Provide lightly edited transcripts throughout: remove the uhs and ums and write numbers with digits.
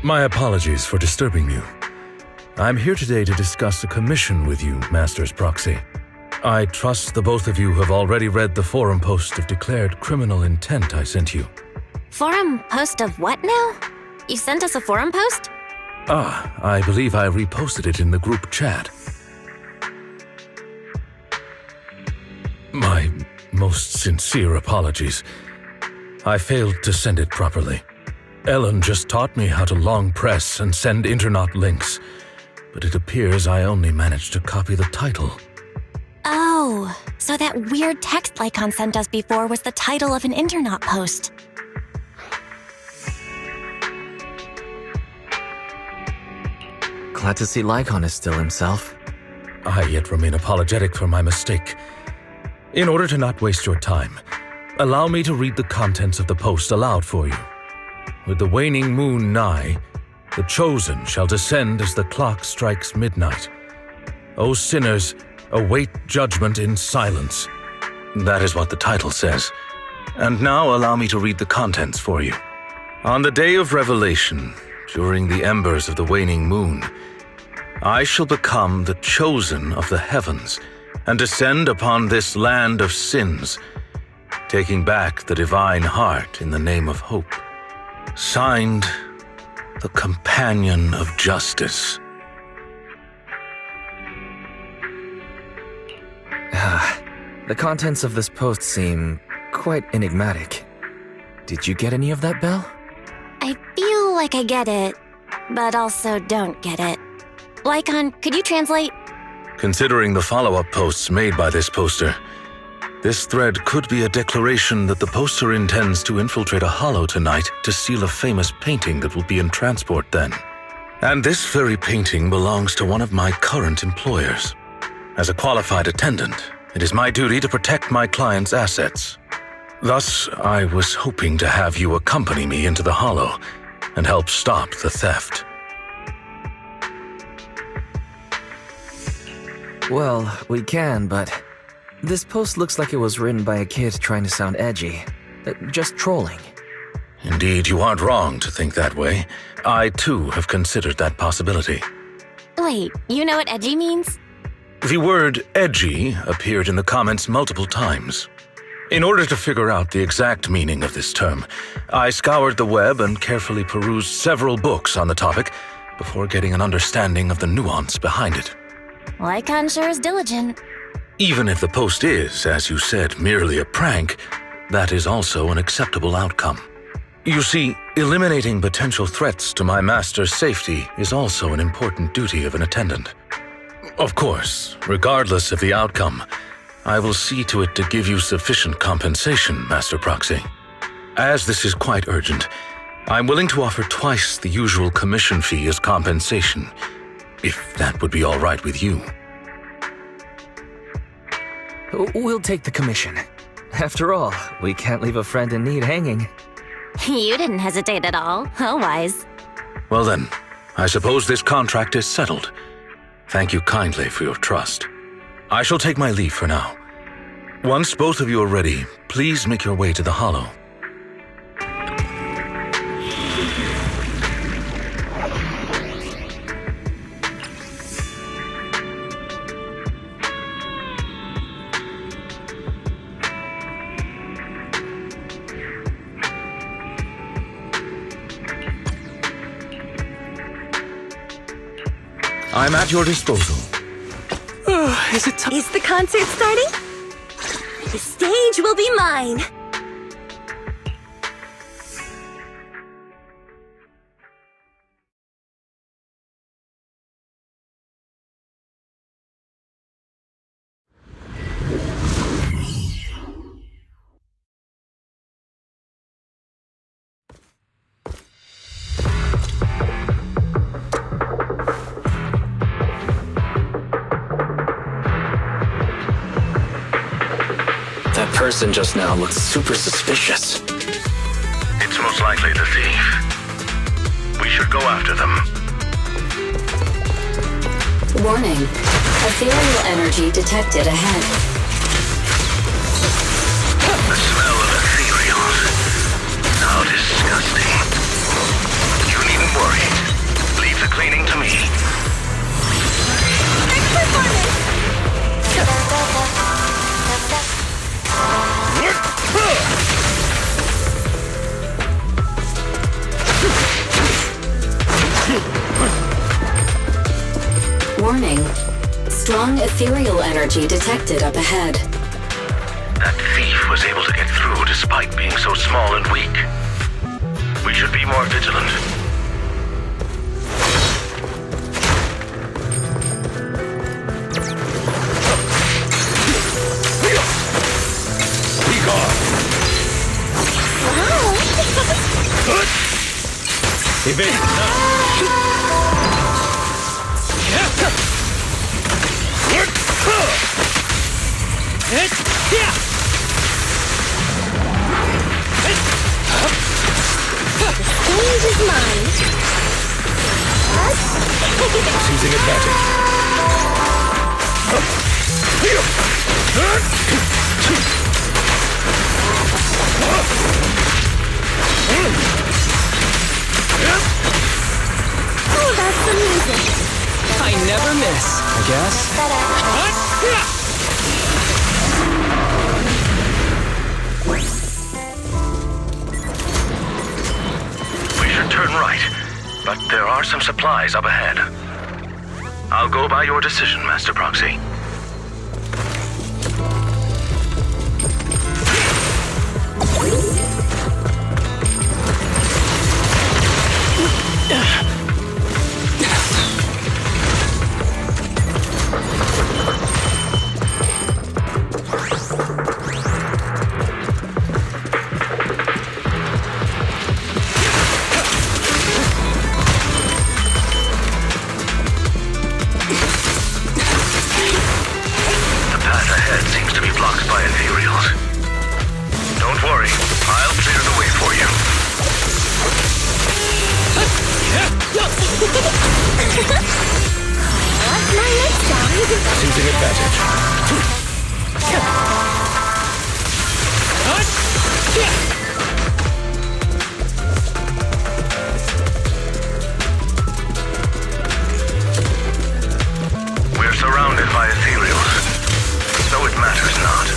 My apologies for disturbing you. I'm here today to discuss a commission with you, Master's Proxy. I trust the both of you have already read the forum post of declared criminal intent I sent you. Forum post of what now? You sent us a forum post? I believe I reposted it in the group chat. My most sincere apologies. I failed to send it properly. Ellen just taught me how to long press and send internaut links, but it appears I only managed to copy the title. Oh, so that weird text Lycon sent us before was the title of an internaut post. Glad to see Lycon is still himself. I yet remain apologetic for my mistake. In order to not waste your time, allow me to read the contents of the post aloud for you. With the waning moon nigh, the chosen shall descend as the clock strikes midnight. O sinners, await judgment in silence. That is what the title says. And now allow me to read the contents for you. On the day of revelation, during the embers of the waning moon, I shall become the chosen of the heavens and descend upon this land of sins, taking back the divine heart in the name of hope. Signed, the Companion of Justice. The contents of this post seem quite enigmatic. Did you get any of that, Belle? I feel like I get it, but also don't get it. Lycon, could you translate? Considering the follow-up posts made by this poster, this thread could be a declaration that the poster intends to infiltrate a hollow tonight to steal a famous painting that will be in transport then. And this very painting belongs to one of my current employers. As a qualified attendant, it is my duty to protect my client's assets. Thus, I was hoping to have you accompany me into the hollow and help stop the theft. Well, we can, but this post looks like it was written by a kid trying to sound edgy. Just trolling. Indeed, you aren't wrong to think that way. I, too, have considered that possibility. Wait, you know what edgy means? The word edgy appeared in the comments multiple times. In order to figure out the exact meaning of this term, I scoured the web and carefully perused several books on the topic before getting an understanding of the nuance behind it. Lycon sure is diligent. Even if the post is, as you said, merely a prank, that is also an acceptable outcome. You see, eliminating potential threats to my master's safety is also an important duty of an attendant. Of course, regardless of the outcome, I will see to it to give you sufficient compensation, Master Proxy. As this is quite urgent, I'm willing to offer twice the usual commission fee as compensation, if that would be all right with you. We'll take the commission. After all, we can't leave a friend in need hanging. You didn't hesitate at all. How wise. Well then, I suppose this contract is settled. Thank you kindly for your trust. I shall take my leave for now. Once both of you are ready, please make your way to the hollow. I'm at your disposal. Is it time? Is the concert starting? The stage will be mine. That person just now looks super suspicious. It's most likely the thief. We should go after them. Warning. Ethereal energy detected ahead. The smell of ethereal. How disgusting. You need needn't worry. Leave the cleaning to me. Warning. Strong ethereal energy detected up ahead. That thief was able to get through despite being so small and weak. We should be more vigilant. Be gone! Evade now! Stage is mine. Seizing advantage. Oh, that's some music. I never miss, I guess. We should turn right, but there are some supplies up ahead. I'll go by your decision, Master Proxy. Seizing advantage. We're surrounded by ethereals, so it matters not.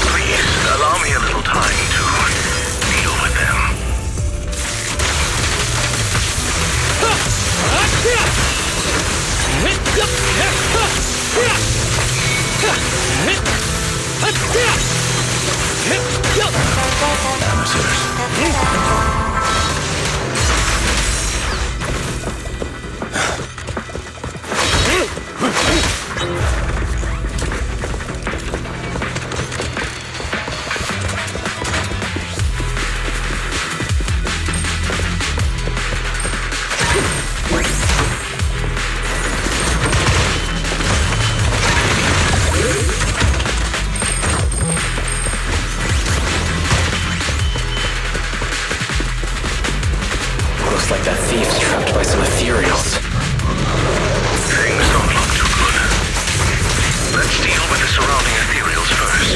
Please, allow me a little time to deal with them. Looks like that thief's trapped by some ethereals. Things don't look too good. Let's deal with the surrounding ethereals first.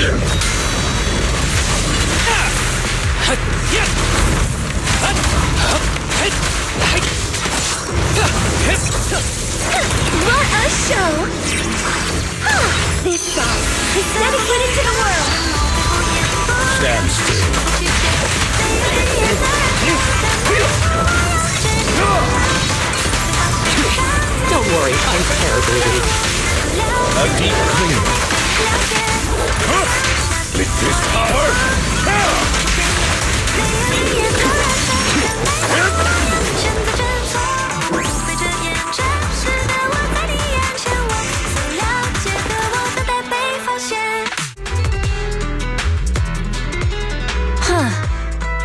What a show! This song is dedicated to the world. Stand still. Don't worry, I'm terribly weak. A deep clean. With this power.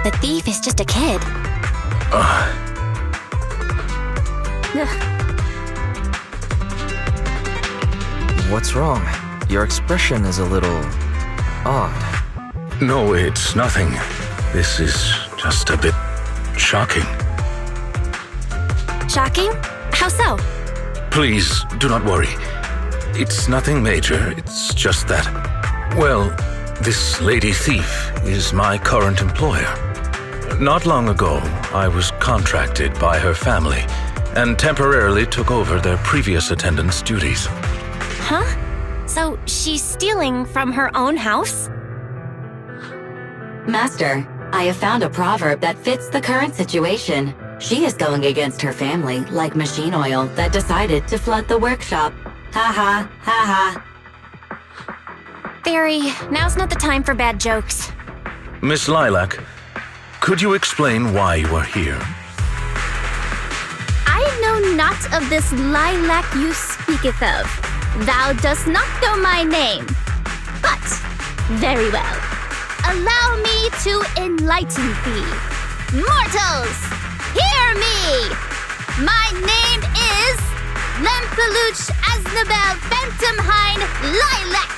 The thief is just a kid. What's wrong? Your expression is a little odd. No, it's nothing. This is just a bit shocking. Shocking? How so? Please, do not worry. It's nothing major, it's just that, well, this lady thief is my current employer. Not long ago, I was contracted by her family and temporarily took over their previous attendant's duties. Huh? So she's stealing from her own house? Master, I have found a proverb that fits the current situation. She is going against her family like machine oil that decided to flood the workshop. Ha ha, ha ha. Fairy, now's not the time for bad jokes. Miss Lilac, could you explain why you are here? I know not of this lilac you speaketh of. Thou dost not know my name. But, very well. Allow me to enlighten thee. Mortals, hear me! My name is Lempeluch Aznabel Phantomhine Lilac.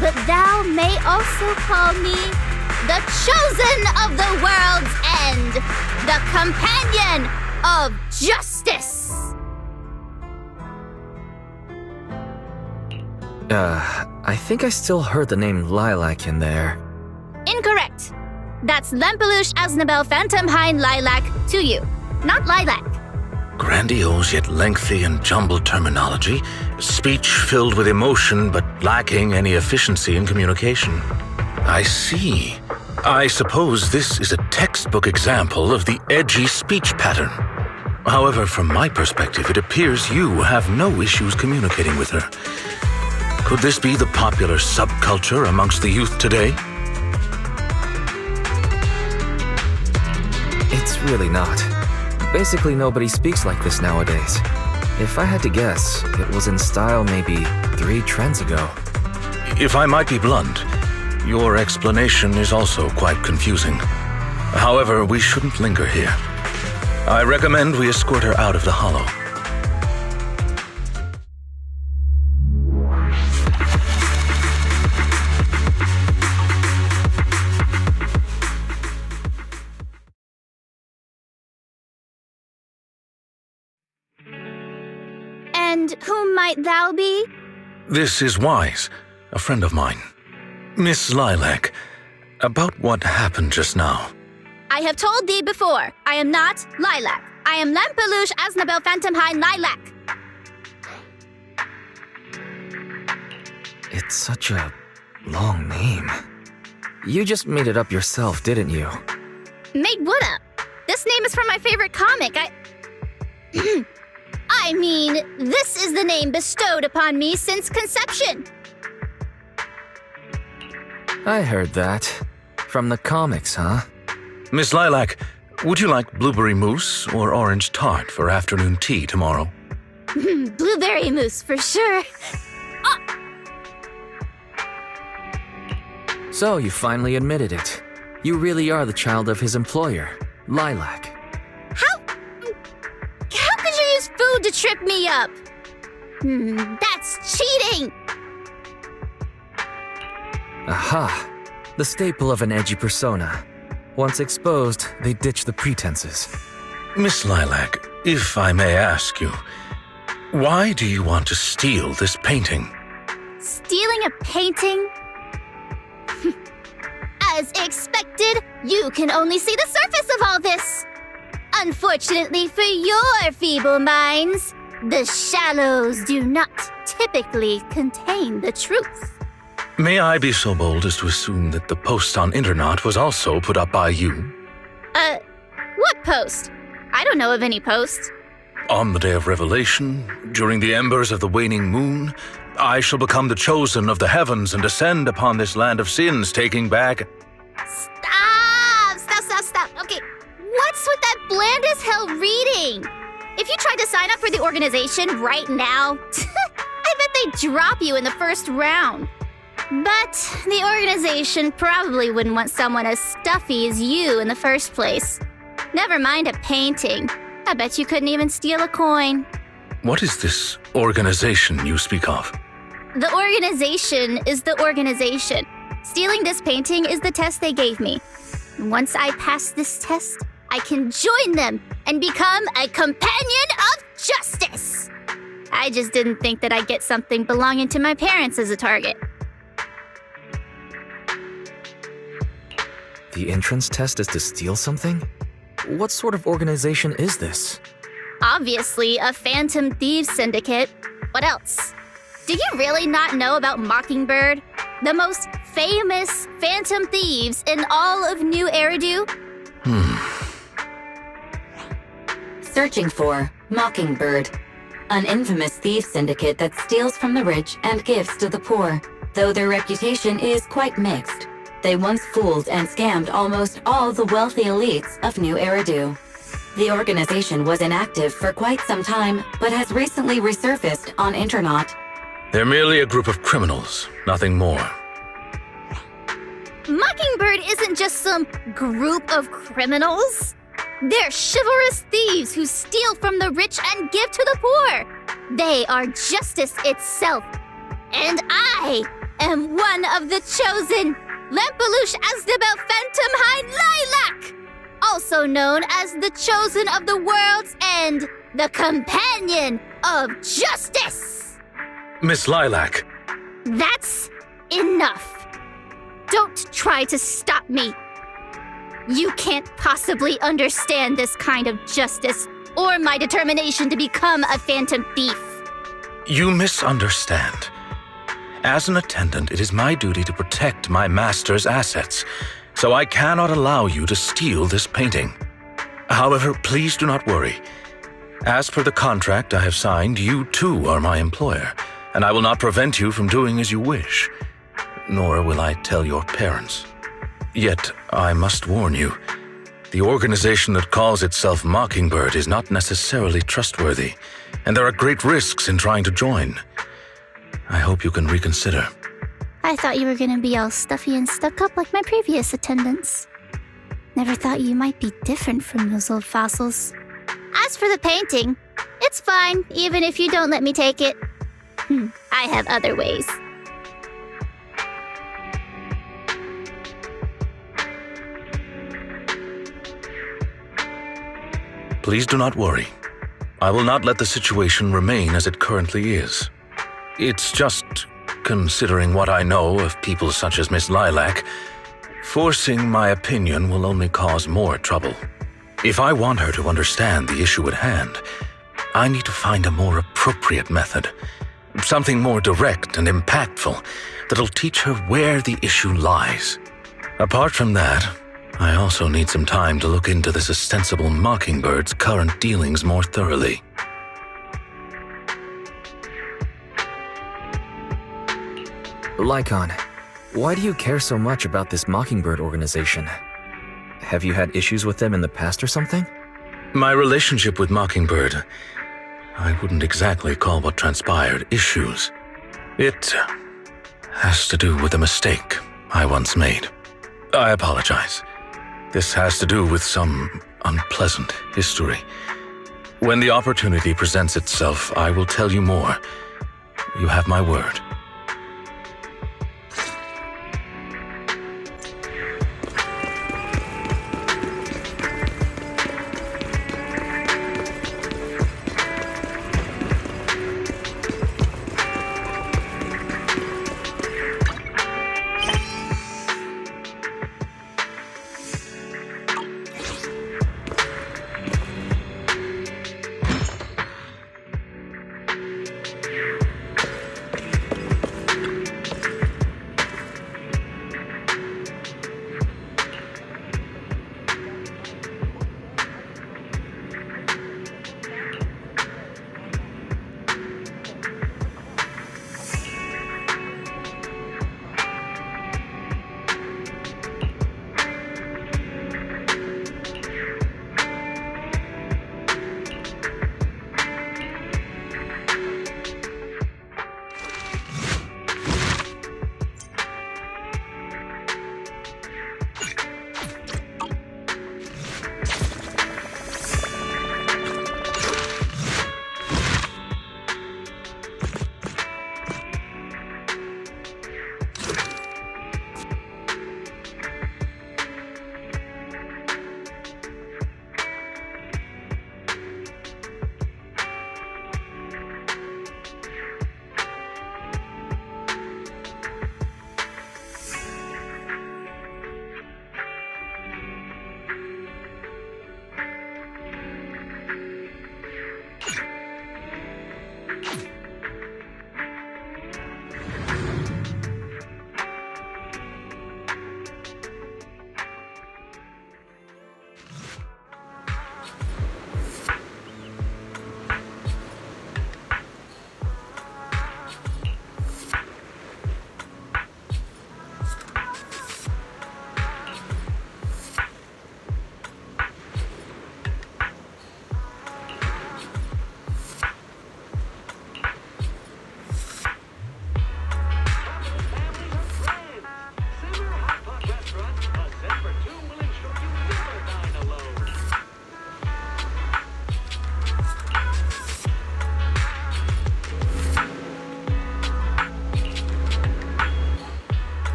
But thou may also call me the Chosen of the World's End, the Companion of Justice. I think I still heard the name Lilac in there. Incorrect. That's Lempeluch Aznabel Phantomhine Lilac to you, not Lilac. Grandiose yet lengthy and jumbled terminology, speech filled with emotion but lacking any efficiency in communication. I see. I suppose this is a textbook example of the edgy speech pattern. However, from my perspective, it appears you have no issues communicating with her. Could this be the popular subculture amongst the youth today? It's really not. Basically, nobody speaks like this nowadays. If I had to guess, it was in style maybe 3 trends ago. If I might be blunt, your explanation is also quite confusing. However, we shouldn't linger here. I recommend we escort her out of the hollow. And whom might thou be? This is Wise, a friend of mine. Miss Lilac, about what happened just now. I have told thee before, I am not Lilac. I am Lempeluch Aznabel Phantomhine Lilac. It's such a long name. You just made it up yourself, didn't you? Made what up? This name is from my favorite comic. I mean, this is the name bestowed upon me since conception. I heard that. From the comics, huh? Miss Lilac, would you like blueberry mousse or orange tart for afternoon tea tomorrow? Blueberry mousse for sure. So you admitted it. You really are the child of his employer, Lilac. How could you use food to trip me up? That's cheating! Aha! The staple of an edgy persona. Once exposed, they ditch the pretenses. Miss Lilac, if I may ask you, why do you want to steal this painting? Stealing a painting? As expected, you can only see the surface of all this. Unfortunately for your feeble minds, the shallows do not typically contain the truth. May I be so bold as to assume that the post on Internet was also put up by you? What post? I don't know of any post. On the day of revelation, during the embers of the waning moon, I shall become the chosen of the heavens and descend upon this land of sins, taking back... Stop. Okay, what's with that bland as hell reading? If you tried to sign up for the organization right now, I bet they'd drop you in the first round. But the organization probably wouldn't want someone as stuffy as you in the first place. Never mind a painting. I bet you couldn't even steal a coin. What is this organization you speak of? The organization is the organization. Stealing this painting is the test they gave me. Once I pass this test, I can join them and become a companion of justice. I just didn't think that I'd get something belonging to my parents as a target. The entrance test is to steal something? What sort of organization is this? Obviously, a Phantom Thieves Syndicate. What else? Do you really not know about Mockingbird? The most famous Phantom Thieves in all of New Eridu? Searching for Mockingbird, an infamous thief syndicate that steals from the rich and gives to the poor. Though their reputation is quite mixed, they once fooled and scammed almost all the wealthy elites of New Eridu. The organization was inactive for quite some time, but has recently resurfaced on Internaut. They're merely a group of criminals, nothing more. Mockingbird isn't just some group of criminals. They're chivalrous thieves who steal from the rich and give to the poor. They are justice itself. And I am one of the chosen, Lampeluche Asdebel Phantom Hind Lilac, also known as the Chosen of the World's End, the Companion of Justice. Miss Lilac. That's enough. Don't try to stop me. You can't possibly understand this kind of justice or my determination to become a phantom thief. You misunderstand. As an attendant, it is my duty to protect my master's assets, so I cannot allow you to steal this painting. However, please do not worry. As per the contract I have signed, you too are my employer, and I will not prevent you from doing as you wish. Nor will I tell your parents. Yet, I must warn you, the organization that calls itself Mockingbird is not necessarily trustworthy, and there are great risks in trying to join. I hope you can reconsider. I thought you were gonna be all stuffy and stuck up like my previous attendants. Never thought you might be different from those old fossils. As for the painting, it's fine, even if you don't let me take it. I have other ways. Please do not worry. I will not let the situation remain as it currently is. It's just, considering what I know of people such as Miss Lilac, forcing my opinion will only cause more trouble. If I want her to understand the issue at hand, I need to find a more appropriate method. Something more direct and impactful that'll teach her where the issue lies. Apart from that, I also need some time to look into this ostensible Mockingbird's current dealings more thoroughly. Lycon, why do you care so much about this Mockingbird organization? Have you had issues with them in the past or something? My relationship with Mockingbird, I wouldn't exactly call what transpired issues. It has to do with a mistake I once made. I apologize. This has to do with some unpleasant history. When the opportunity presents itself, I will tell you more. You have my word.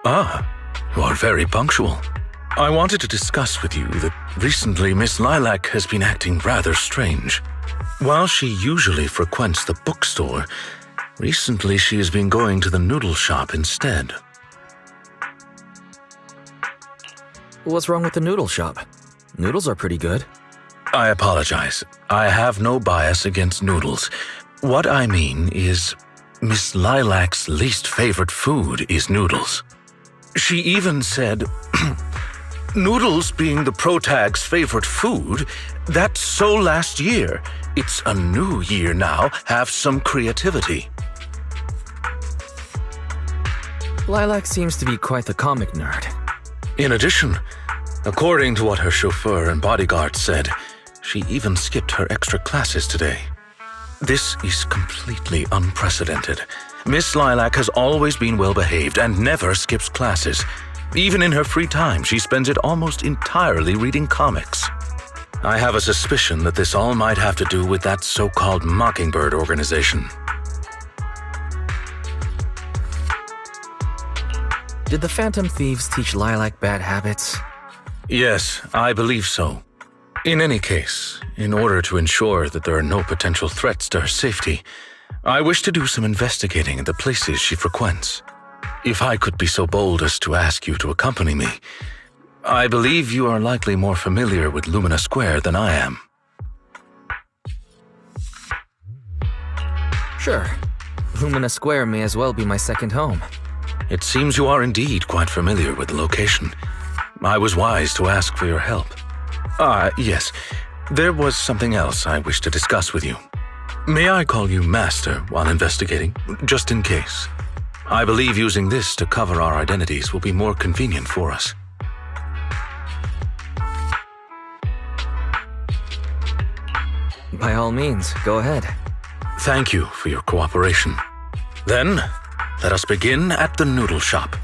Ah, you are very punctual. I wanted to discuss with you that recently Miss Lilac has been acting rather strange. While she usually frequents the bookstore, recently she has been going to the noodle shop instead. What's wrong with the noodle shop? Noodles are pretty good. I apologize. I have no bias against noodles. What I mean is, Miss Lilac's least favorite food is noodles. She even said, noodles being the protag's favorite food, that's so last year. It's a new year now. Have some creativity. Lilac seems to be quite the comic nerd. In addition, according to what her chauffeur and bodyguard said, she even skipped her extra classes today. This is completely unprecedented. Miss Lilac has always been well-behaved and never skips classes. Even in her free time, she spends it almost entirely reading comics. I have a suspicion that this all might have to do with that so-called Mockingbird organization. Did the Phantom Thieves teach Lilac bad habits? Yes, I believe so. In any case, in order to ensure that there are no potential threats to her safety, I wish to do some investigating at the places she frequents. If I could be so bold as to ask you to accompany me, I believe you are likely more familiar with Lumina Square than I am. Sure. Lumina Square may as well be my second home. It seems you are indeed quite familiar with the location. I was wise to ask for your help. Yes. There was something else I wish to discuss with you. May I call you Master while investigating, just in case? I believe using this to cover our identities will be more convenient for us. By all means, go ahead. Thank you for your cooperation. Then, let us begin at the noodle shop.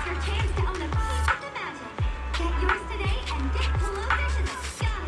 your chance to own a piece of the magic. Get yours today and get closer to the goddess herself.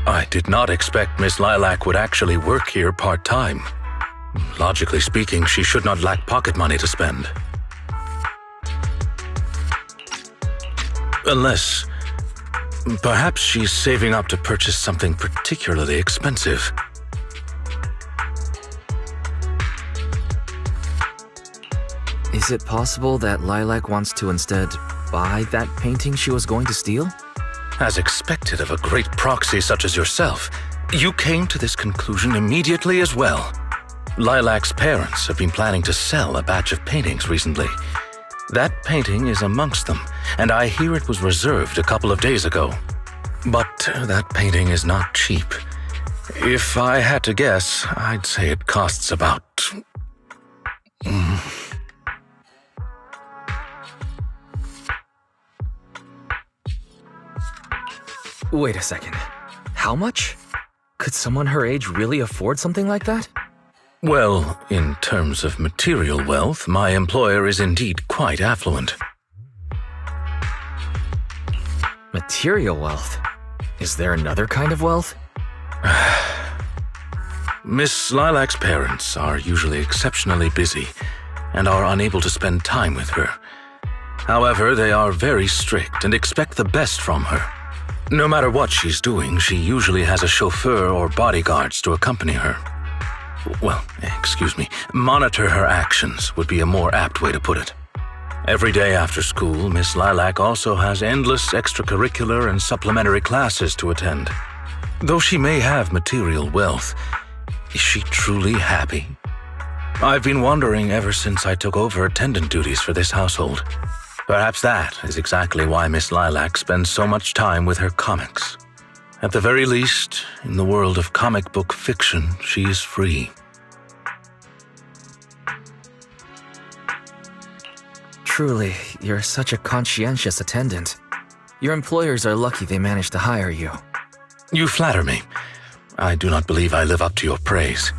I did not expect Miss Lilac would actually work here part-time. Logically speaking, she should not lack pocket money to spend. Unless, perhaps she's saving up to purchase something particularly expensive. Is it possible that Lilac wants to instead buy that painting she was going to steal? As expected of a great proxy such as yourself, you came to this conclusion immediately as well. Lilac's parents have been planning to sell a batch of paintings recently. That painting is amongst them, and I hear it was reserved a couple of days ago. But that painting is not cheap. If I had to guess, I'd say it costs about... Wait a second. How much? Could someone her age really afford something like that? Well, in terms of material wealth, my employer is indeed quite affluent. Material wealth? Is there another kind of wealth? Miss Lilac's parents are usually exceptionally busy and are unable to spend time with her. However, they are very strict and expect the best from her. No matter what she's doing, she usually has a chauffeur or bodyguards to accompany her. Well, excuse me, monitor her actions would be a more apt way to put it. Every day after school, Miss Lilac also has endless extracurricular and supplementary classes to attend. Though she may have material wealth, is she truly happy? I've been wondering ever since I took over attendant duties for this household. Perhaps that is exactly why Miss Lilac spends so much time with her comics. At the very least, in the world of comic book fiction, she is free. Truly, you're such a conscientious attendant. Your employers are lucky they managed to hire you. You flatter me. I do not believe I live up to your praise.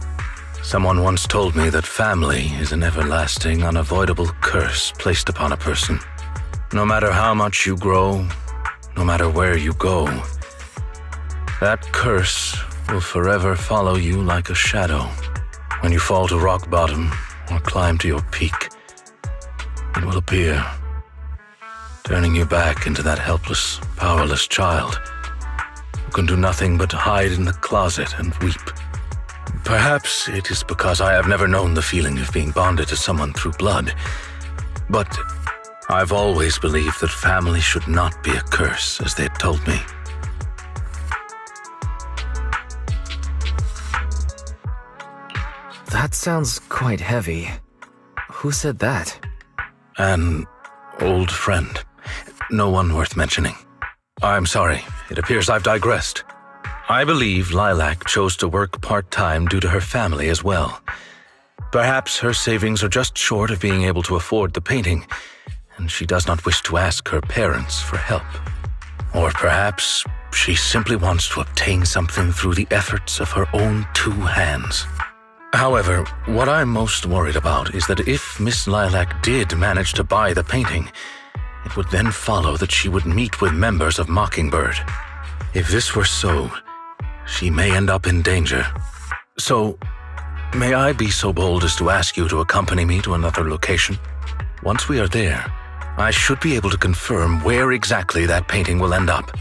Someone once told me that family is an everlasting, unavoidable curse placed upon a person. No matter how much you grow, no matter where you go, that curse will forever follow you like a shadow. When you fall to rock bottom or climb to your peak, it will appear, turning you back into that helpless, powerless child who can do nothing but hide in the closet and weep. Perhaps it is because I have never known the feeling of being bonded to someone through blood, but I've always believed that family should not be a curse, as they had told me. That sounds quite heavy. Who said that? An old friend. No one worth mentioning. I'm sorry, it appears I've digressed. I believe Lilac chose to work part-time due to her family as well. Perhaps her savings are just short of being able to afford the painting, and she does not wish to ask her parents for help. Or perhaps she simply wants to obtain something through the efforts of her own two hands. However, what I'm most worried about is that if Miss Lilac did manage to buy the painting, it would then follow that she would meet with members of Mockingbird. If this were so, she may end up in danger. So, may I be so bold as to ask you to accompany me to another location? Once we are there, I should be able to confirm where exactly that painting will end up.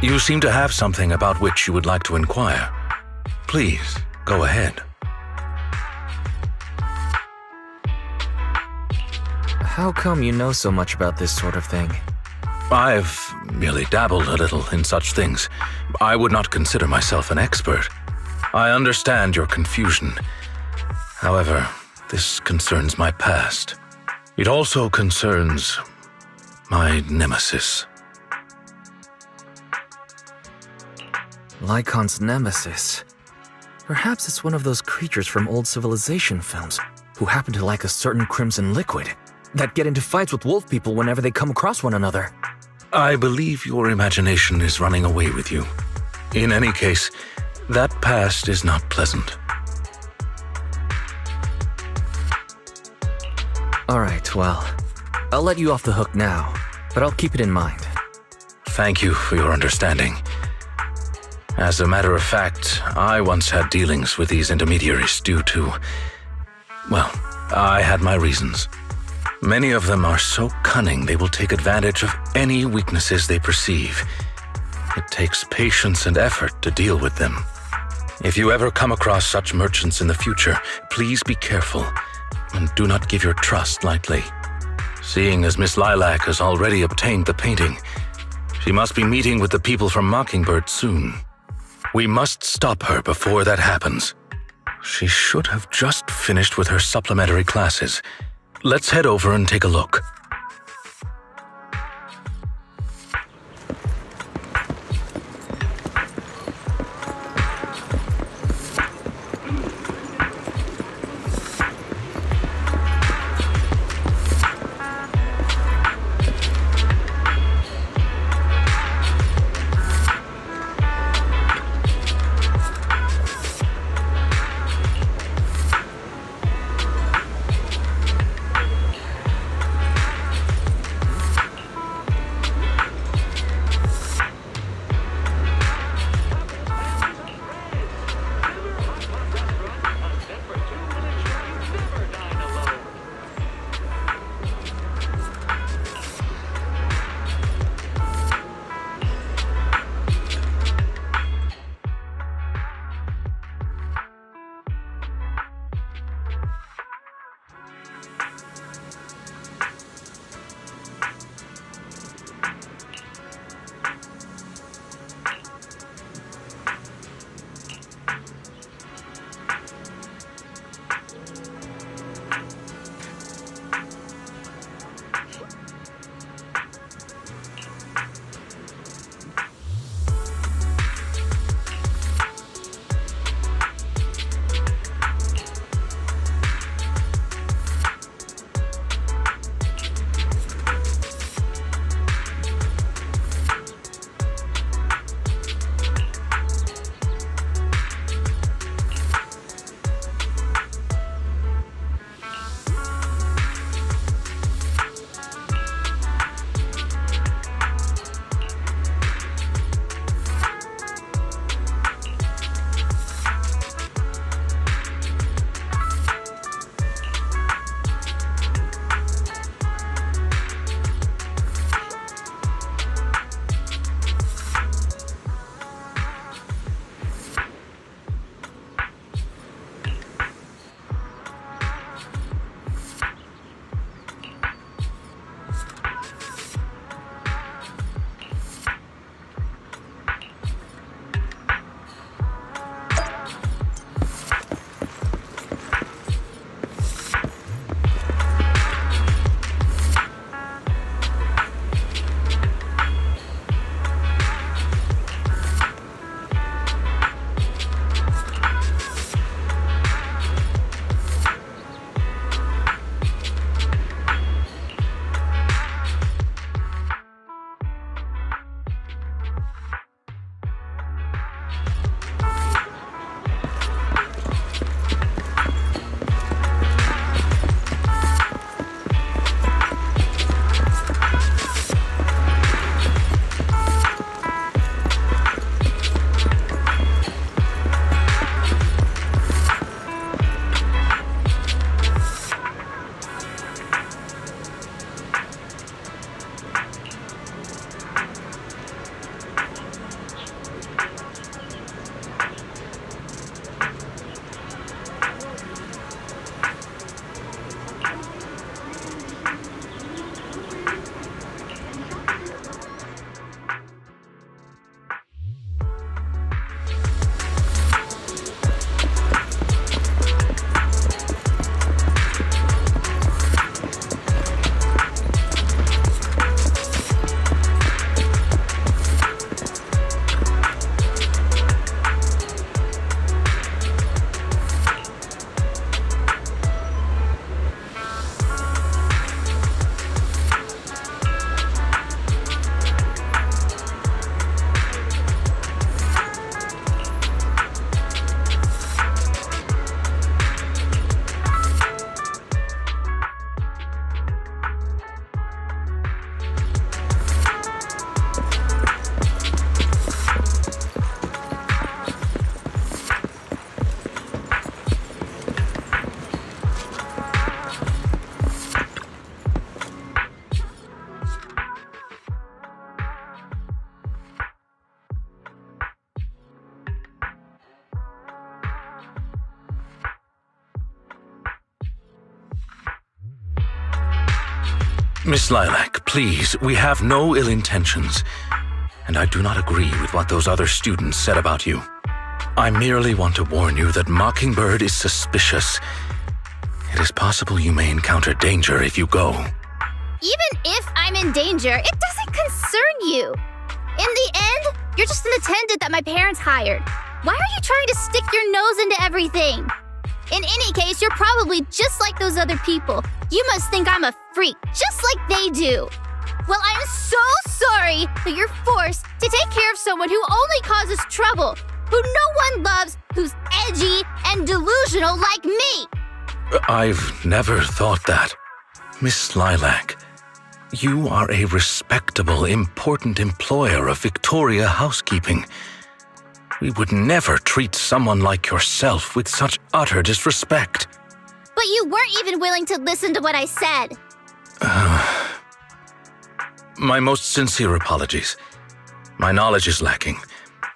You seem to have something about which you would like to inquire. Please, go ahead. How come you know so much about this sort of thing? I've merely dabbled a little in such things. I would not consider myself an expert. I understand your confusion. However, this concerns my past. It also concerns my nemesis. Lycon's nemesis. Perhaps it's one of those creatures from old civilization films who happen to like a certain crimson liquid that get into fights with wolf people whenever they come across one another. I believe your imagination is running away with you. In any case, that past is not pleasant. Alright, well, I'll let you off the hook now, but I'll keep it in mind. Thank you for your understanding. As a matter of fact, I once had dealings with these intermediaries due to... well, I had my reasons. Many of them are so cunning they will take advantage of any weaknesses they perceive. It takes patience and effort to deal with them. If you ever come across such merchants in the future, please be careful and do not give your trust lightly. Seeing as Miss Lilac has already obtained the painting, she must be meeting with the people from Mockingbird soon. We must stop her before that happens. She should have just finished with her supplementary classes. Let's head over and take a look. Miss Lilac, please, we have no ill intentions. And I do not agree with what those other students said about you. I merely want to warn you that Mockingbird is suspicious. It is possible you may encounter danger if you go. Even if I'm in danger, it doesn't concern you. In the end, you're just an attendant that my parents hired. Why are you trying to stick your nose into everything? In any case, you're probably just like those other people. You must think I'm a freak, just like they do. Well, I'm so sorry that you're forced to take care of someone who only causes trouble, who no one loves, who's edgy and delusional like me. I've never thought that. Miss Lilac, you are a respectable, important employer of Victoria Housekeeping. We would never treat someone like yourself with such utter disrespect. But you weren't even willing to listen to what I said. My most sincere apologies. My knowledge is lacking.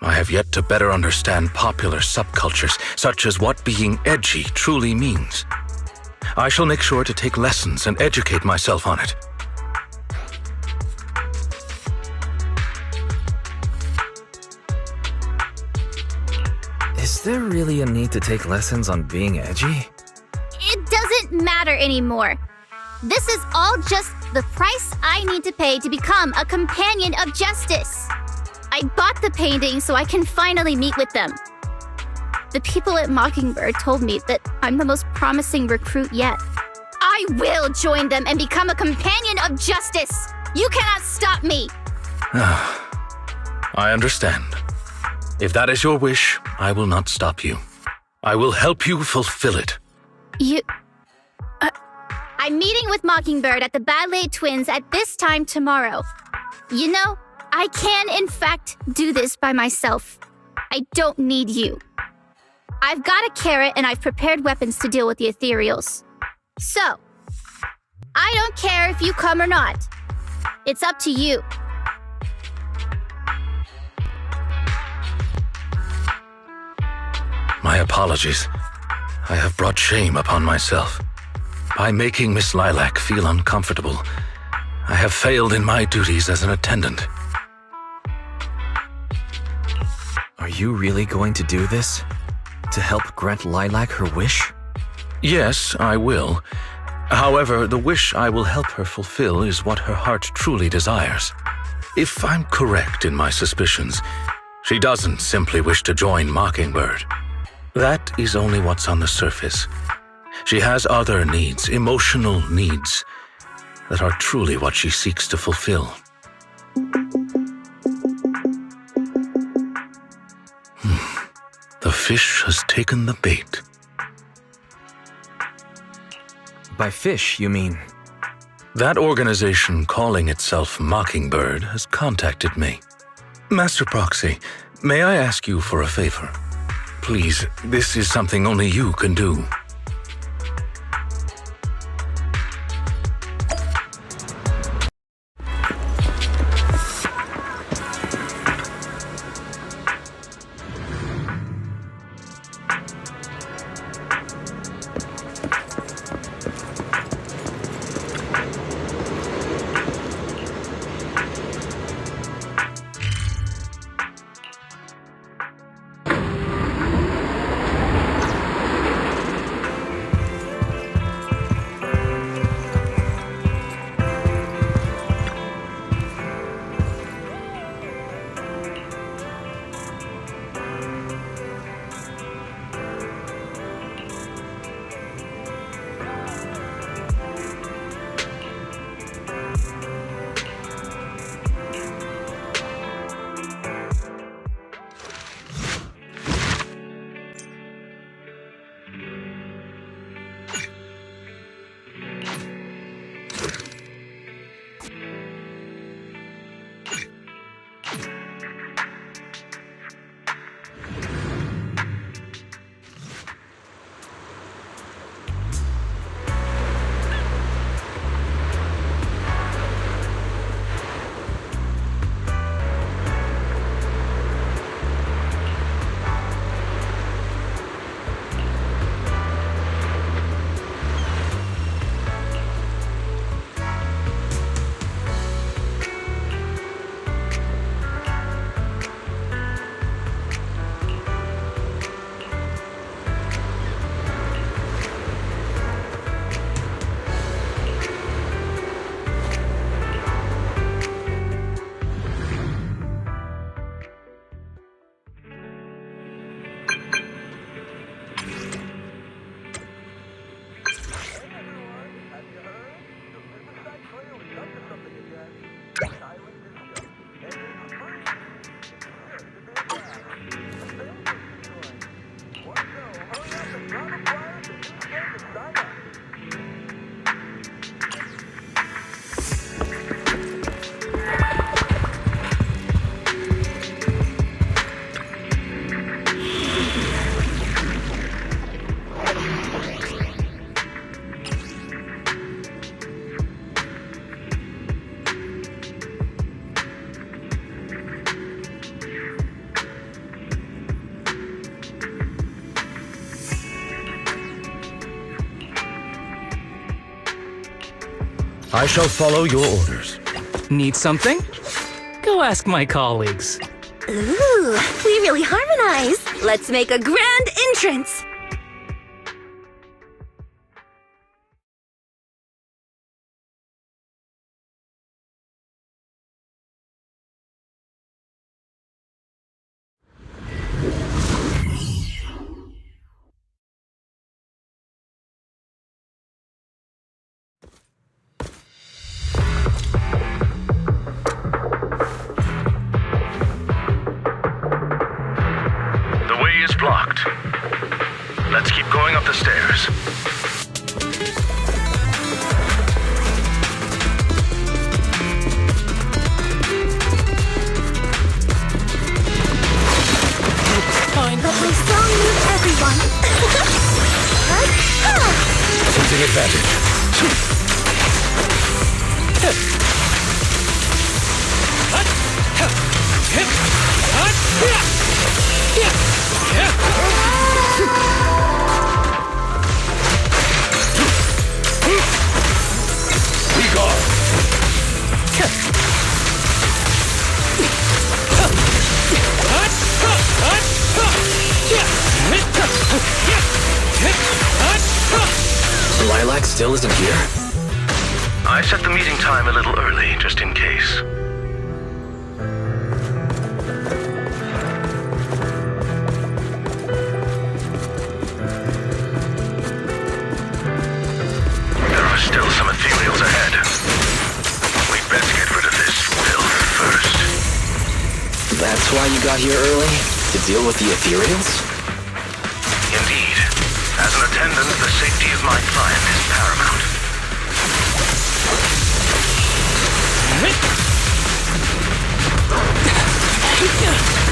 I have yet to better understand popular subcultures, such as what being edgy truly means. I shall make sure to take lessons and educate myself on it. Is there really a need to take lessons on being edgy? It doesn't matter anymore. This is all just the price I need to pay to become a companion of justice. I bought the painting so I can finally meet with them. The people at Mockingbird told me that I'm the most promising recruit yet. I will join them and become a companion of justice. You cannot stop me. I understand. If that is your wish, I will not stop you. I will help you fulfill it. I'm meeting with Mockingbird at the Ballet Twins at this time tomorrow. You know, I can in fact do this by myself. I don't need you. I've got a carrot and I've prepared weapons to deal with the ethereals. So, I don't care if you come or not. It's up to you. My apologies. I have brought shame upon myself. By making Miss Lilac feel uncomfortable, I have failed in my duties as an attendant. Are you really going to do this? To help grant Lilac her wish? Yes, I will. However, the wish I will help her fulfill is what her heart truly desires. If I'm correct in my suspicions, she doesn't simply wish to join Mockingbird. That is only what's on the surface. She has other needs, emotional needs, that are truly what she seeks to fulfill. The fish has taken the bait. By fish, you mean? That organization calling itself Mockingbird has contacted me. Master Proxy, may I ask you for a favor? Please, this is something only you can do. I shall follow your orders. Need something? Go ask my colleagues. Ooh, we really harmonize. Let's make a grand entrance. The way is blocked. Let's keep going up the stairs. Fine. But my song moves everyone. Taking advantage. Be gone. Lilac still isn't here? I set the meeting time a little early, just in case. There are still some ethereals ahead. We'd best get rid of this filth first. That's why you got here early? To deal with the ethereals? Indeed. As an attendant, the safety of my client is paramount.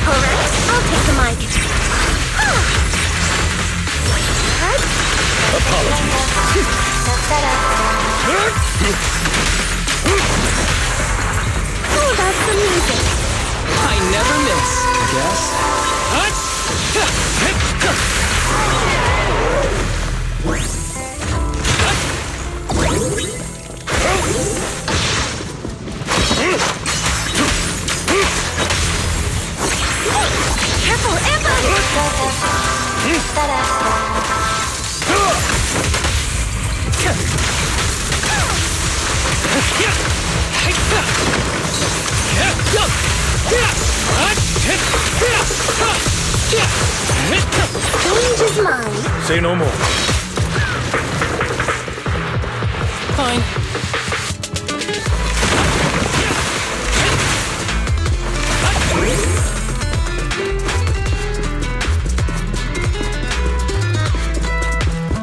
Alright, I'll take the mic. Apologies. Oh, that's some music. I never miss, I guess. Careful, Change is mine. Say no more. Fine.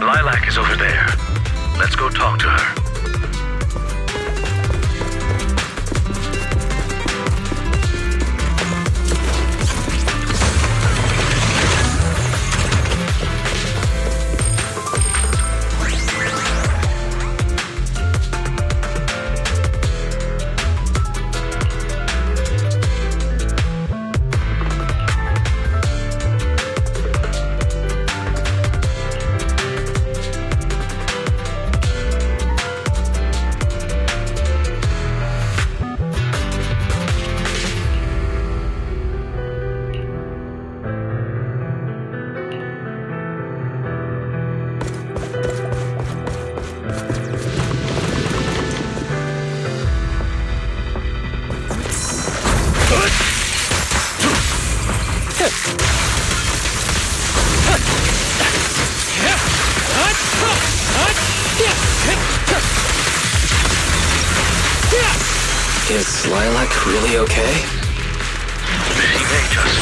Lilac is over there. Let's go talk to her. Is Lilac really okay? She may just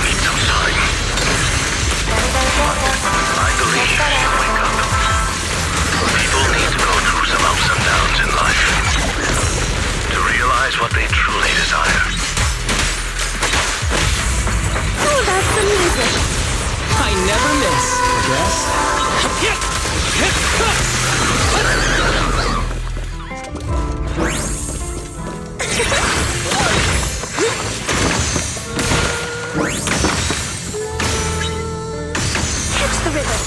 need some time. I believe she'll wake up. People need to go through some ups and downs in life to realize what they truly desire. Oh, that's some music. I never miss, I guess. Catch the rhythm.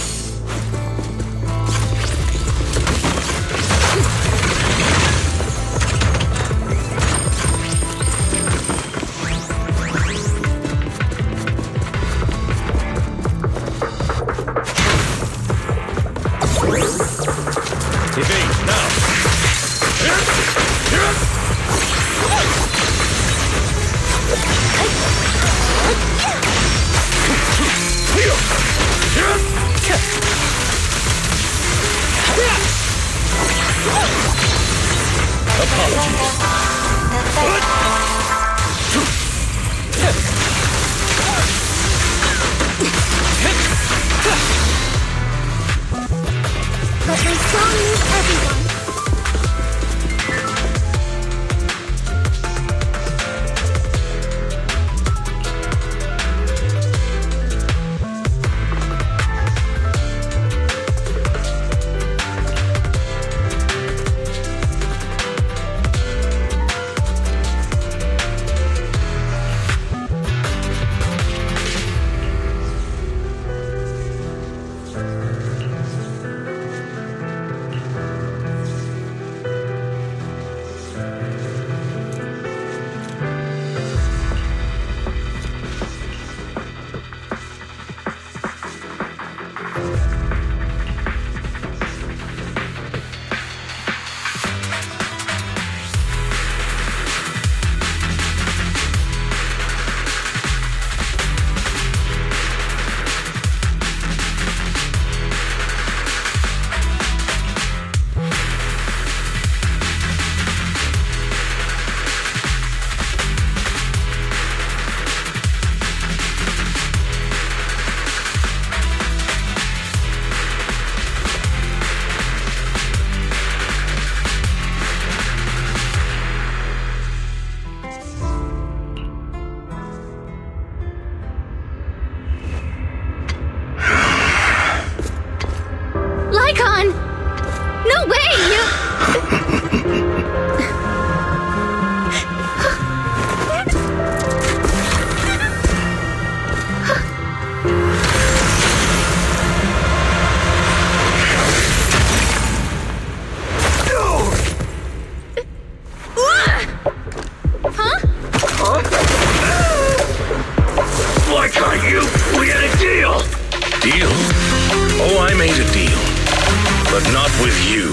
But my song moves everyone. Lycon! No way! Why can't you? We had a deal! Deal? Oh, I made a deal. But not with you.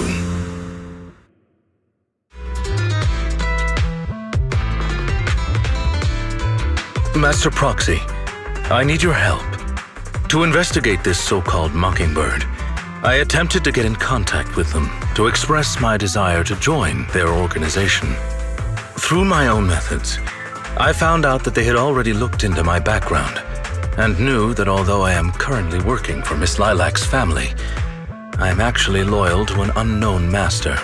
Master Proxy, I need your help. To investigate this so-called Mockingbird, I attempted to get in contact with them to express my desire to join their organization. Through my own methods, I found out that they had already looked into my background and knew that although I am currently working for Miss Lilac's family, I am actually loyal to an unknown master.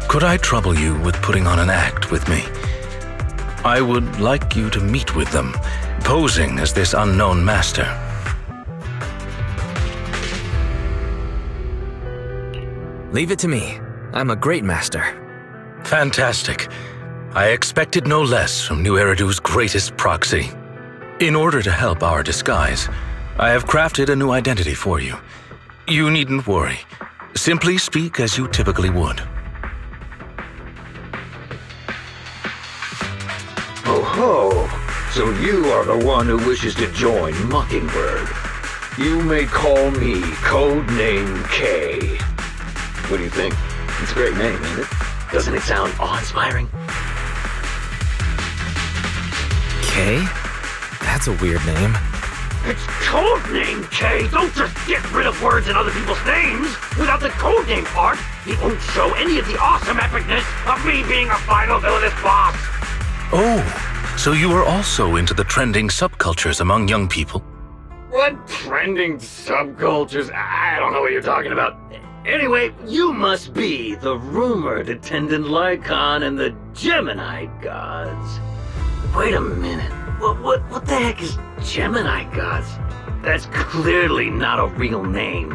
Could I trouble you with putting on an act with me? I would like you to meet with them, posing as this unknown master. Leave it to me. I'm a great master. Fantastic. I expected no less from New Eridu's greatest proxy. In order to help our disguise, I have crafted a new identity for you. You needn't worry. Simply speak as you typically would. Oh ho! So you are the one who wishes to join Mockingbird. You may call me Codename K. What do you think? It's a great name, isn't it? Doesn't it sound awe-inspiring? K? That's a weird name. It's Codename K! Don't just get rid of words in other people's names! Without the codename part, it won't show any of the awesome epicness of me being a final villainous boss! Oh, so you are also into the trending subcultures among young people? What trending subcultures? I don't know what you're talking about. Anyway, you must be the rumored attendant Lycon and the Gemini gods. Wait a minute. What the heck is Gemini gods? That's clearly not a real name.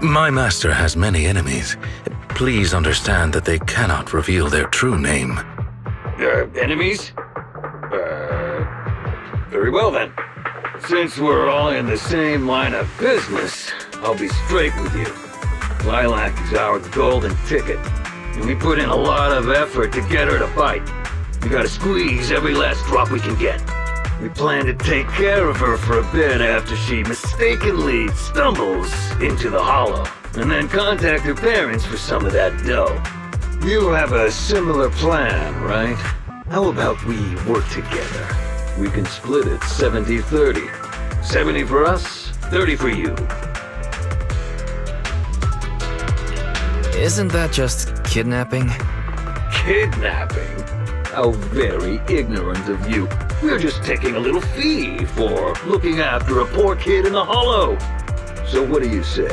My master has many enemies. Please understand that they cannot reveal their true name. Enemies? Very well then. Since we're all in the same line of business, I'll be straight with you. Lilac is our golden ticket, and we put in a lot of effort to get her to bite. We gotta squeeze every last drop we can get. We plan to take care of her for a bit after she mistakenly stumbles into the hollow, and then contact her parents for some of that dough. You have a similar plan, right? How about we work together? We can split it 70-30. 70 for us, 30 for you. Isn't that just kidnapping? kidnapping? How very ignorant of you. We're just taking a little fee for looking after a poor kid in the hollow. So what do you say?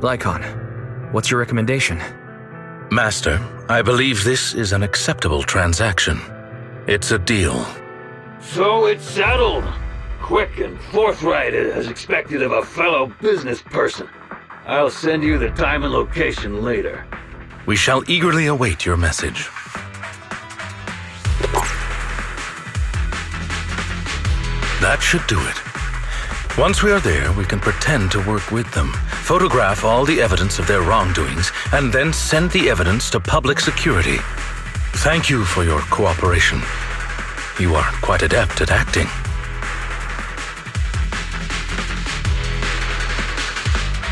Lycon, what's your recommendation? Master, I believe this is an acceptable transaction. It's a deal. So it's settled. Quick and forthright as expected of a fellow business person. I'll send you the time and location later. We shall eagerly await your message. That should do it. Once we are there, we can pretend to work with them, photograph all the evidence of their wrongdoings, and then send the evidence to public security. Thank you for your cooperation. You are quite adept at acting.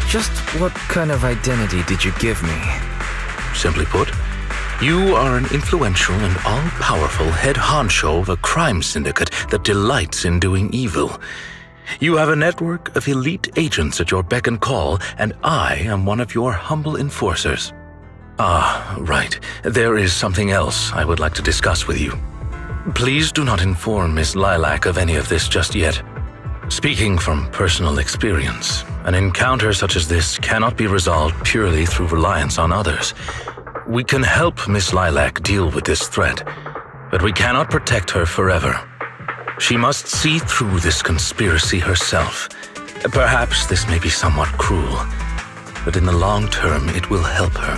Just what kind of identity did you give me? Simply put, you are an influential and all-powerful head honcho of a crime syndicate that delights in doing evil. You have a network of elite agents at your beck and call, and I am one of your humble enforcers. Ah, right. There is something else I would like to discuss with you. Please do not inform Miss Lilac of any of this just yet. Speaking from personal experience, an encounter such as this cannot be resolved purely through reliance on others. We can help Miss Lilac deal with this threat, but we cannot protect her forever. She must see through this conspiracy herself. Perhaps this may be somewhat cruel, but in the long term it will help her.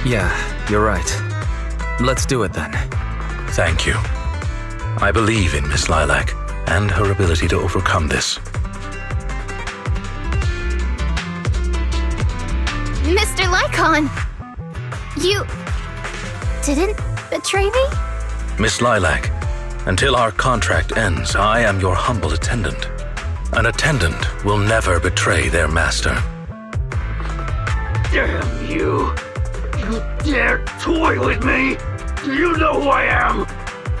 Yeah, you're right. Let's do it then. Thank you. I believe in Miss Lilac and her ability to overcome this. Mr. Lycon! You didn't betray me? Miss Lilac, until our contract ends, I am your humble attendant. An attendant will never betray their master. Damn you! You dare toy with me? Do you know who I am?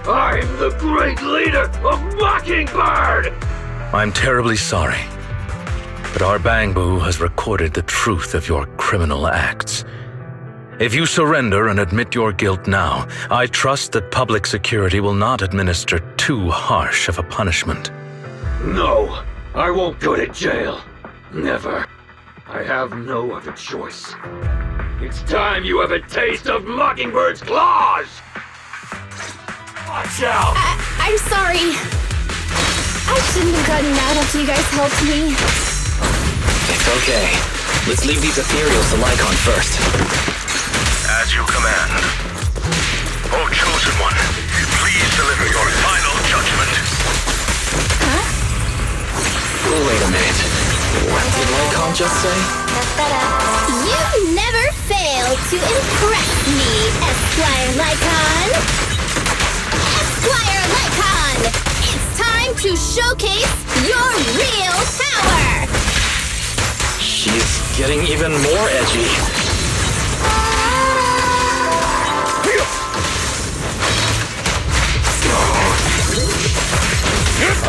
I'm the great leader of Mockingbird! I'm terribly sorry, but our Bangbu has recorded the truth of your criminal acts. If you surrender and admit your guilt now, I trust that public security will not administer too harsh of a punishment. No, I won't go to jail. Never. I have no other choice. It's time you have a taste of Mockingbird's claws! Watch out! I'm sorry. I shouldn't have gotten mad after you guys helped me. It's okay. Let's leave these ethereals to Lycon first. As you command. O Chosen One, please deliver your final judgment. Huh? Wait a minute. What did Lycon just say? You never fail to impress me, Esquire Lycon! Esquire Lycon! It's time to showcase your real power! She's getting even more edgy.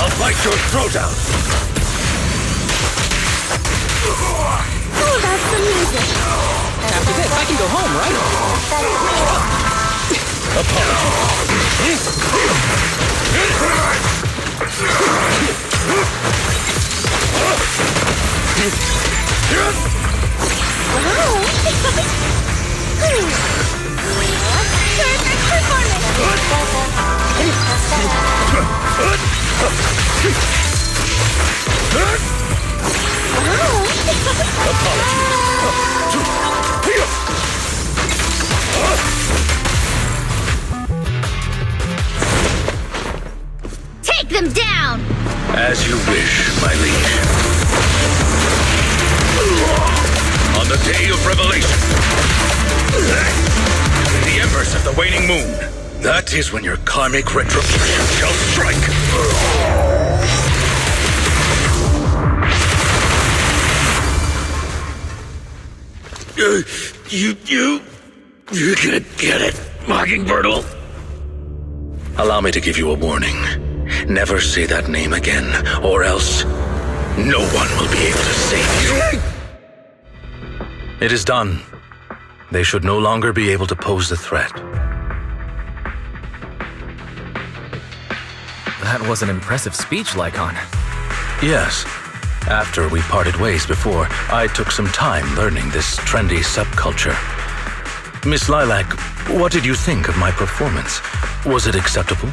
I'll bite your throat out! Oh, that's some music. After this, I can go home, right? Perfect performance! Take them down! As you wish, my liege. On the day of revelation, the embers of the waning moon, that is when your karmic retribution shall strike. You're gonna get it, Mockingbirdle. Allow me to give you a warning. Never say that name again, or else No one will be able to save you. It is done. They should no longer be able to pose a threat. That was an impressive speech, Lycon. Yes. After we parted ways before, I took some time learning this trendy subculture. Miss Lilac, what did you think of my performance? Was it acceptable?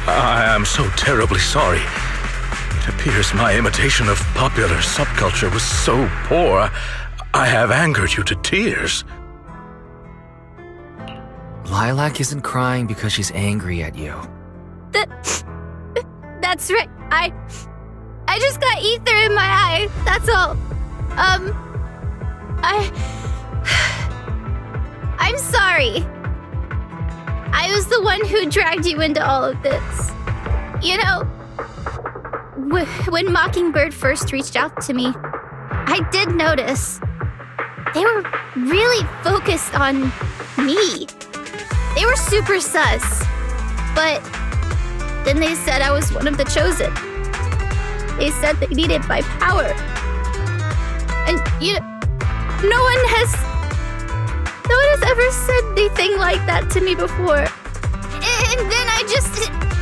I am so terribly sorry. It appears my imitation of popular subculture was so poor, I have angered you to tears. Lilac isn't crying because she's angry at you. That's right. I just got ether in my eye. That's all. I'm sorry. I was the one who dragged you into all of this. You know, when Mockingbird first reached out to me, I did notice they were really focused on me. They were super sus. But then they said I was one of the chosen. They said they needed my power. And no one has ever said anything like that to me before. And then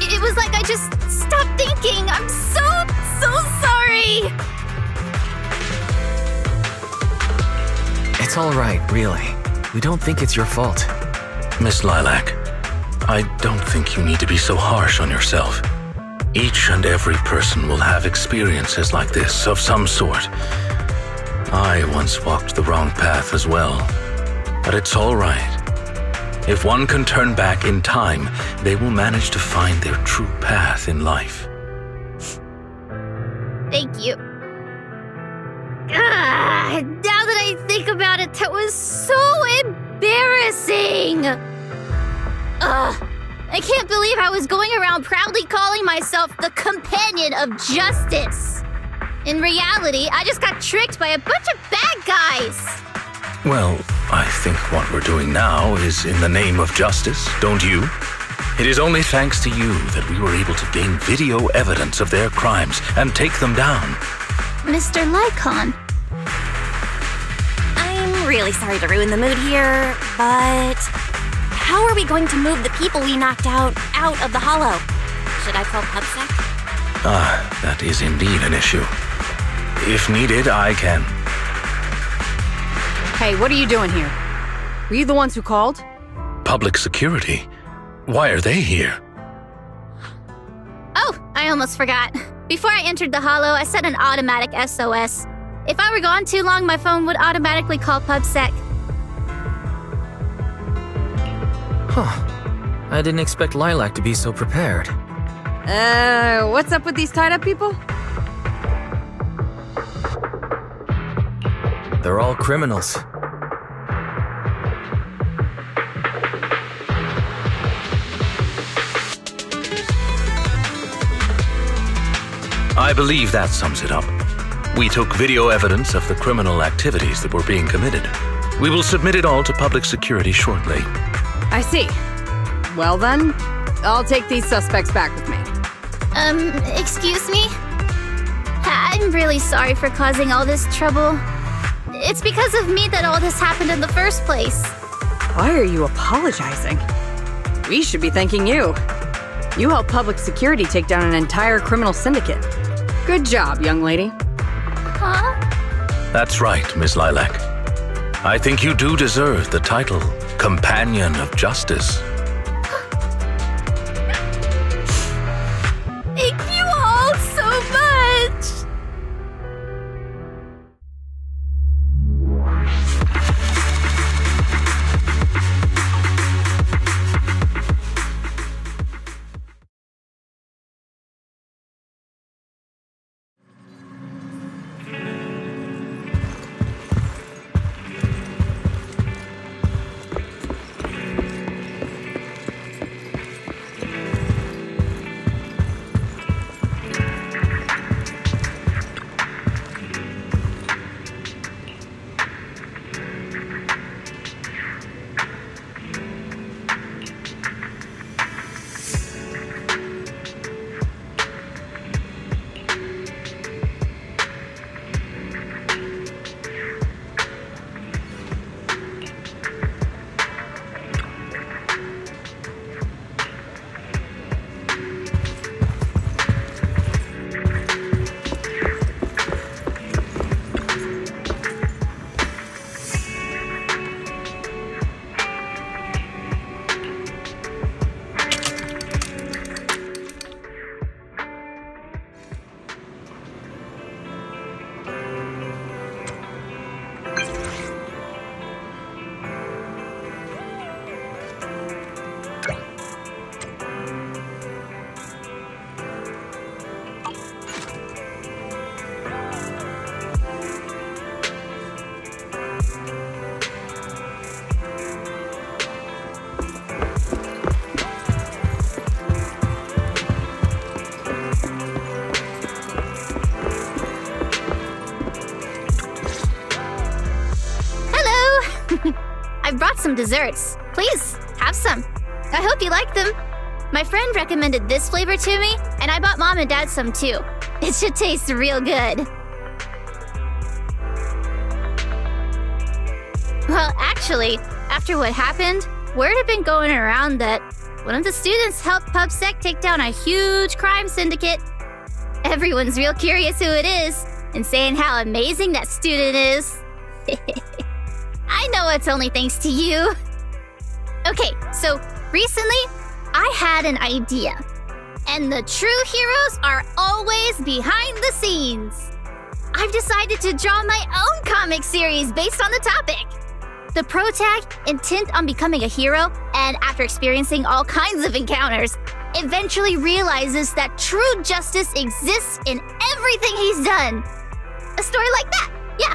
it was like I just stopped thinking. I'm so sorry. It's all right, really. We don't think it's your fault. Miss Lilac, I don't think you need to be so harsh on yourself. Each and every person will have experiences like this of some sort. I once walked the wrong path as well. But it's all right. If one can turn back in time, they will manage to find their true path in life. Thank you. Now that I think about it, that was so embarrassing. I can't believe I was going around proudly calling myself the companion of justice. In reality, I just got tricked by a bunch of bad guys. Well, I think what we're doing now is in the name of justice, don't you? It is only thanks to you that we were able to gain video evidence of their crimes and take them down. Mr. Lycon. I'm really sorry to ruin the mood here, but how are we going to move the people we knocked out of the hollow? Should I call PubSec? That is indeed an issue. If needed, I can. Hey, what are you doing here? Were you the ones who called? Public security? Why are they here? Oh, I almost forgot. Before I entered the hollow, I set an automatic SOS. If I were gone too long, my phone would automatically call PubSec. Huh. I didn't expect Lilac to be so prepared. What's up with these tied-up people? They're all criminals. I believe that sums it up. We took video evidence of the criminal activities that were being committed. We will submit it all to public security shortly. I see. Well then, I'll take these suspects back with me. Excuse me? I'm really sorry for causing all this trouble. It's because of me that all this happened in the first place. Why are you apologizing? We should be thanking you. You helped public security take down an entire criminal syndicate. Good job, young lady. Huh? That's right, Miss Lilac. I think you do deserve the title Companion of Justice. Thank you all so much! I brought some desserts. Please, have some. I hope you like them. My friend recommended this flavor to me, and I bought Mom and Dad some too. It should taste real good. Well, actually, after what happened, word had been going around that one of the students helped PubSec take down a huge crime syndicate. Everyone's real curious who it is, and saying how amazing that student is. I know it's only thanks to you. Okay, so recently, I had an idea. And the true heroes are always behind the scenes. I've decided to draw my own comic series based on the topic. The protag, intent on becoming a hero, and after experiencing all kinds of encounters, eventually realizes that true justice exists in everything he's done. A story like that, yeah.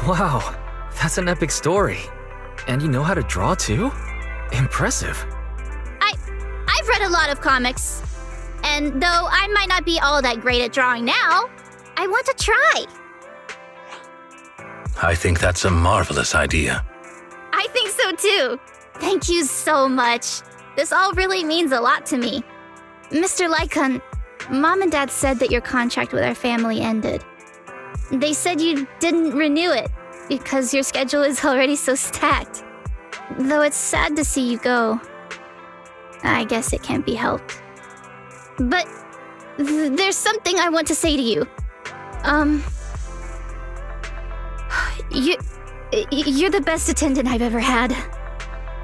Wow, that's an epic story. And you know how to draw too? Impressive. I've read a lot of comics. And though I might not be all that great at drawing now, I want to try. I think that's a marvelous idea. I think so too. Thank you so much. This all really means a lot to me. Mr. Lycon, Mom and Dad said that your contract with our family ended. They said you didn't renew it because your schedule is already so stacked. Though it's sad to see you go. I guess it can't be helped. But there's something I want to say to you. You're the best attendant I've ever had.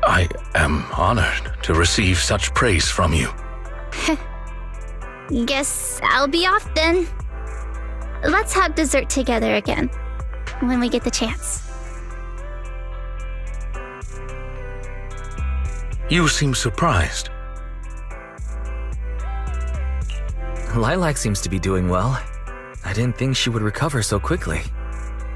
I am honored to receive such praise from you. Guess I'll be off then. Let's have dessert together again, when we get the chance. You seem surprised. Lilac seems to be doing well. I didn't think she would recover so quickly.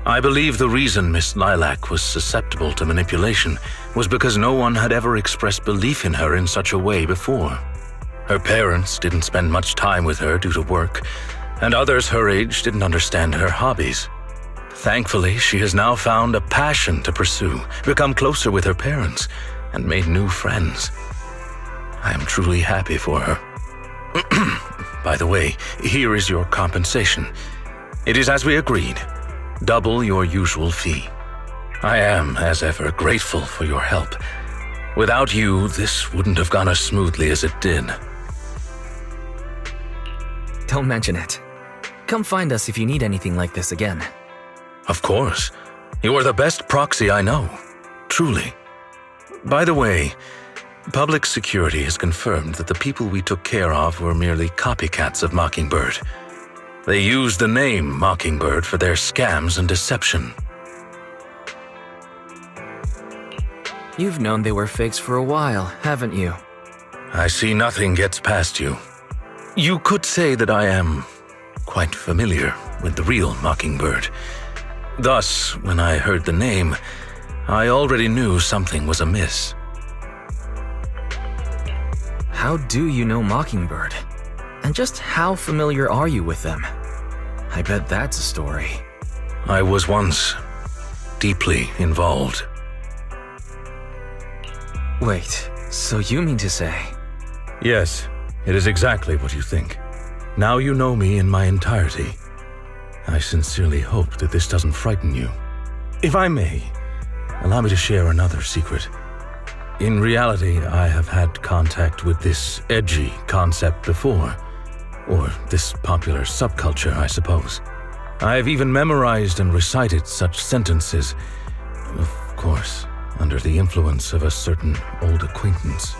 I believe the reason Miss Lilac was susceptible to manipulation was because no one had ever expressed belief in her in such a way before. Her parents didn't spend much time with her due to work, and others her age didn't understand her hobbies. Thankfully, she has now found a passion to pursue, become closer with her parents, and made new friends. I am truly happy for her. By the way, here is your compensation. It is as we agreed. Double your usual fee. I am, as ever, grateful for your help. Without you, this wouldn't have gone as smoothly as it did. Don't mention it. Come find us if you need anything like this again. Of course. You are the best proxy I know. Truly. By the way, public security has confirmed that the people we took care of were merely copycats of Mockingbird. They used the name Mockingbird for their scams and deception. You've known they were fakes for a while, haven't you? I see nothing gets past you. You could say that I am quite familiar with the real Mockingbird. Thus, when I heard the name, I already knew something was amiss. How do you know Mockingbird? And just how familiar are you with them? I bet that's a story. I was once deeply involved. Wait, so you mean to say? Yes, it is exactly what you think. Now you know me in my entirety. I sincerely hope that this doesn't frighten you. If I may, allow me to share another secret. In reality, I have had contact with this edgy concept before. Or this popular subculture, I suppose. I have even memorized and recited such sentences. Of course, under the influence of a certain old acquaintance.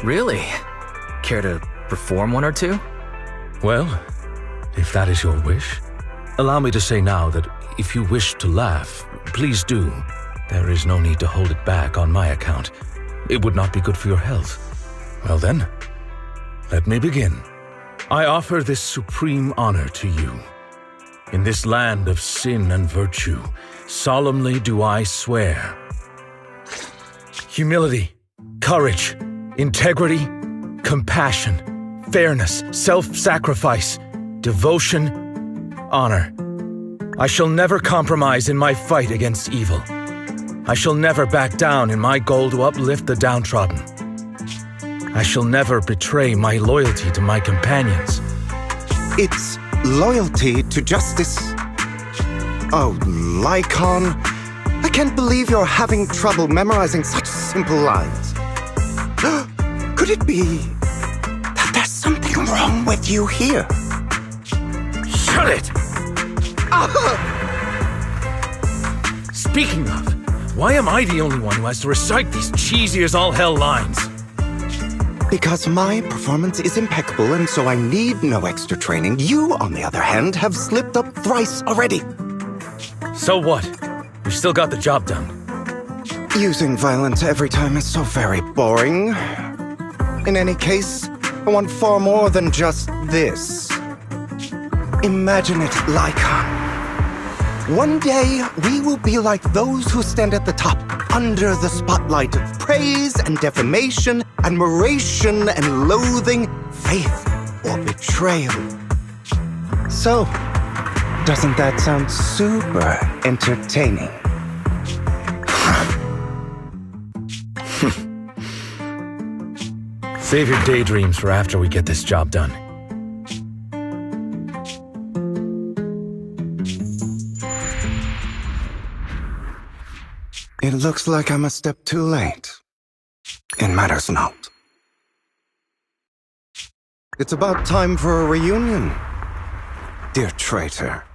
Really? Care to perform one or two? Well, if that is your wish, allow me to say now that if you wish to laugh, please do. There is no need to hold it back on my account. It would not be good for your health. Well then, let me begin. I offer this supreme honor to you. In this land of sin and virtue, solemnly do I swear. Humility, courage, integrity, compassion, fairness, self-sacrifice, devotion, honor, I shall never compromise in my fight against evil. I shall never back down in my goal to uplift the downtrodden. I shall never betray my loyalty to my companions. It's loyalty to justice. Oh, Lycon, I can't believe you're having trouble memorizing such simple lines. Could it be that there's something wrong with you here? Shut it! Speaking of, why am I the only one who has to recite these cheesy as all hell lines? Because my performance is impeccable and so I need no extra training. You, on the other hand, have slipped up thrice already. So what? We've still got the job done. Using violence every time is so very boring. In any case, I want far more than just this. Imagine it, Lycon. One day, we will be like those who stand at the top, under the spotlight of praise and defamation, admiration and loathing, faith or betrayal. So, doesn't that sound super entertaining? Save your daydreams for after we get this job done. It looks like I'm a step too late. It matters not. It's about time for a reunion, dear traitor.